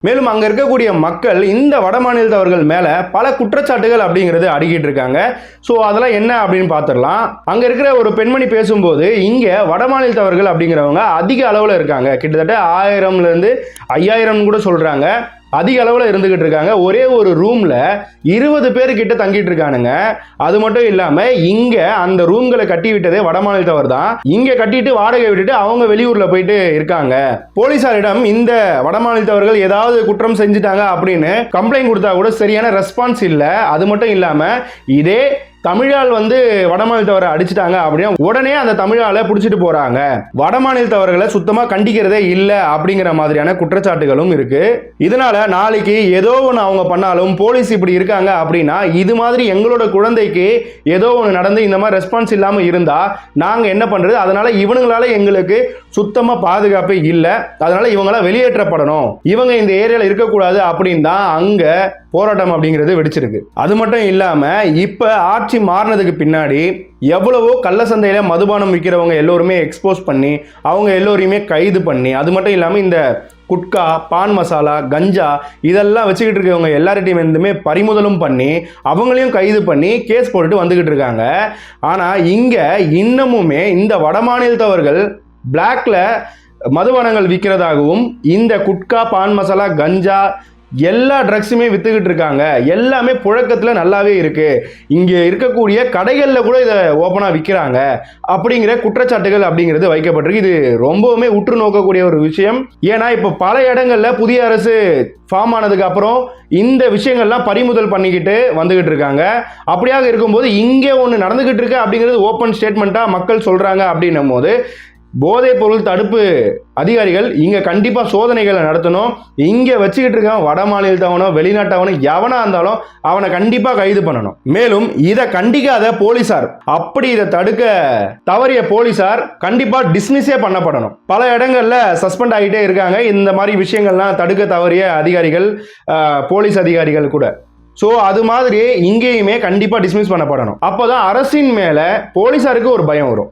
மேலும் அங்க இருக்கக்கூடிய மக்கள் இந்த வட மாநிலத்தவர்கள் மேல பல குற்றச்சாட்டுகள் அப்படிங்கிறது அடுக்கிட்டு இருக்காங்க. ஸோ அதெல்லாம் என்ன அப்படின்னு பார்த்துடலாம். அங்க இருக்கிற ஒரு பெண்மணி பேசும்போது இங்க வட மாநிலத்தவர்கள் அப்படிங்கிறவங்க அதிக அளவில் இருக்காங்க. கிட்டத்தட்ட 1000லேருந்து 5000 கூட சொல்றாங்க. அதிக அளவில் இருந்துகிட்டு இருக்காங்க. ஒரே ஒரு ரூம்ல 20 பேர் கிட்ட தங்கிட்டு இருக்கானுங்க. அது மட்டும் இல்லாம இங்க அந்த ரூம்களை கட்டி விட்டதே வட மாநிலத்தவர் தான். இங்க கட்டிட்டு வாடகை விட்டுட்டு அவங்க வெளியூர்ல போயிட்டு இருக்காங்க. போலீசாரிடம் இந்த வட மாநிலத்தவர்கள் ஏதாவது குற்றம் செஞ்சுட்டாங்க அப்படின்னு கம்ப்ளைண்ட் கொடுத்தா கூட சரியான ரெஸ்பான்ஸ் இல்ல. அது மட்டும் இல்லாம இதே தமிழால் வட மாநிலத்தவரை அடிச்சுட்டாங்க அப்படின்னா உடனே அந்த தமிழால பிடிச்சிட்டு போறாங்க. வட மாநிலத்தவர்களை சுத்தமா கண்டிக்கிறதே இல்லை அப்படிங்கிற மாதிரியான குற்றச்சாட்டுகளும் இருக்கு. இதனால நாளைக்கு ஏதோ ஒன்று அவங்க பண்ணாலும் போலீஸ் இப்படி இருக்காங்க அப்படின்னா இது மாதிரி எங்களோட குழந்தைக்கு ஏதோ ஒன்று நடந்து இந்த மாதிரி ரெஸ்பான்ஸ் இல்லாமல் இருந்தா நாங்க என்ன பண்றது? அதனால இவங்களால எங்களுக்கு சுத்தமா பாதுகாப்பு இல்லை. அதனால இவங்கள வெளியேற்றப்படணும், இவங்க இந்த ஏரியால இருக்கக்கூடாது அப்படின்னு தான் அங்க போராட்டம் அப்படிங்கிறது வெடிச்சிருக்கு. அது மட்டும் இல்லாம இப்ப ஆட்சி மாறினதுக்கு பின்னாடி எவ்வளவோ கள்ள சந்தையில மதுபானம் விற்கிறவங்க எல்லோருமே எக்ஸ்போஸ் பண்ணி அவங்க எல்லோரையுமே கைது பண்ணி, அது மட்டும் இல்லாம இந்த குட்கா, பான் மசாலா, கஞ்சா இதெல்லாம் வச்சுக்கிட்டு இருக்கவங்க எல்லார்ட்டையுமே பறிமுதலும் பண்ணி அவங்களையும் கைது பண்ணி கேஸ் போட்டுட்டு வந்துகிட்டு இருக்காங்க. ஆனா இங்க இன்னமுமே இந்த வட மாநிலத்தவர்கள் பிளாக்ல மதுபானங்கள் விற்கிறதாகவும் இந்த குட்கா, பான் மசாலா, கஞ்சா எல்லா ட்ரக்ஸுமே வித்துக்கிட்டு இருக்காங்க. எல்லாமே புழக்கத்தில் நல்லாவே இருக்கு. இங்கே இருக்கக்கூடிய கடைகளில் கூட இதை ஓப்பனாக விற்கிறாங்க அப்படிங்கிற குற்றச்சாட்டுகள் அப்படிங்கிறது வைக்கப்பட்டிருக்கு. இது ரொம்பவுமே உற்று நோக்கக்கூடிய ஒரு விஷயம். ஏன்னா இப்போ பல இடங்கள்ல புதிய அரசு ஃபார்ம் ஆனதுக்கு அப்புறம் இந்த விஷயங்கள்லாம் பறிமுதல் பண்ணிக்கிட்டு வந்துகிட்டு இருக்காங்க. அப்படியாக இருக்கும்போது இங்கே ஒன்று நடந்துகிட்டு இருக்கு அப்படிங்கிறது ஓப்பன் ஸ்டேட்மெண்ட்டா மக்கள் சொல்றாங்க. அப்படின்னும் போது போதைப் பொருள் தடுப்பு அதிகாரிகள் இங்க கண்டிப்பா சோதனைகளை நடத்தணும். இங்க வச்சுக்கிட்டு இருக்கான் வட மாநிலத்தவனோ வெளிநாட்டவனோ எவனா இருந்தாலும் அவனை கண்டிப்பா கைது பண்ணணும். மேலும் இதை கண்டிக்காத போலீசார், அப்படி இதை தடுக்க தவறிய போலீசார் கண்டிப்பா டிஸ்மிஸே பண்ணப்படணும். பல இடங்கள்ல சஸ்பெண்ட் ஆகிட்டே இருக்காங்க இந்த மாதிரி விஷயங்கள்லாம் தடுக்க தவறிய அதிகாரிகள், போலீஸ் அதிகாரிகள் கூட. ஸோ அது மாதிரி இங்கேயுமே கண்டிப்பா டிஸ்மிஸ் பண்ணப்படணும். அப்போதான் அரசின் மேல போலீசாருக்கு ஒரு பயம் வரும்.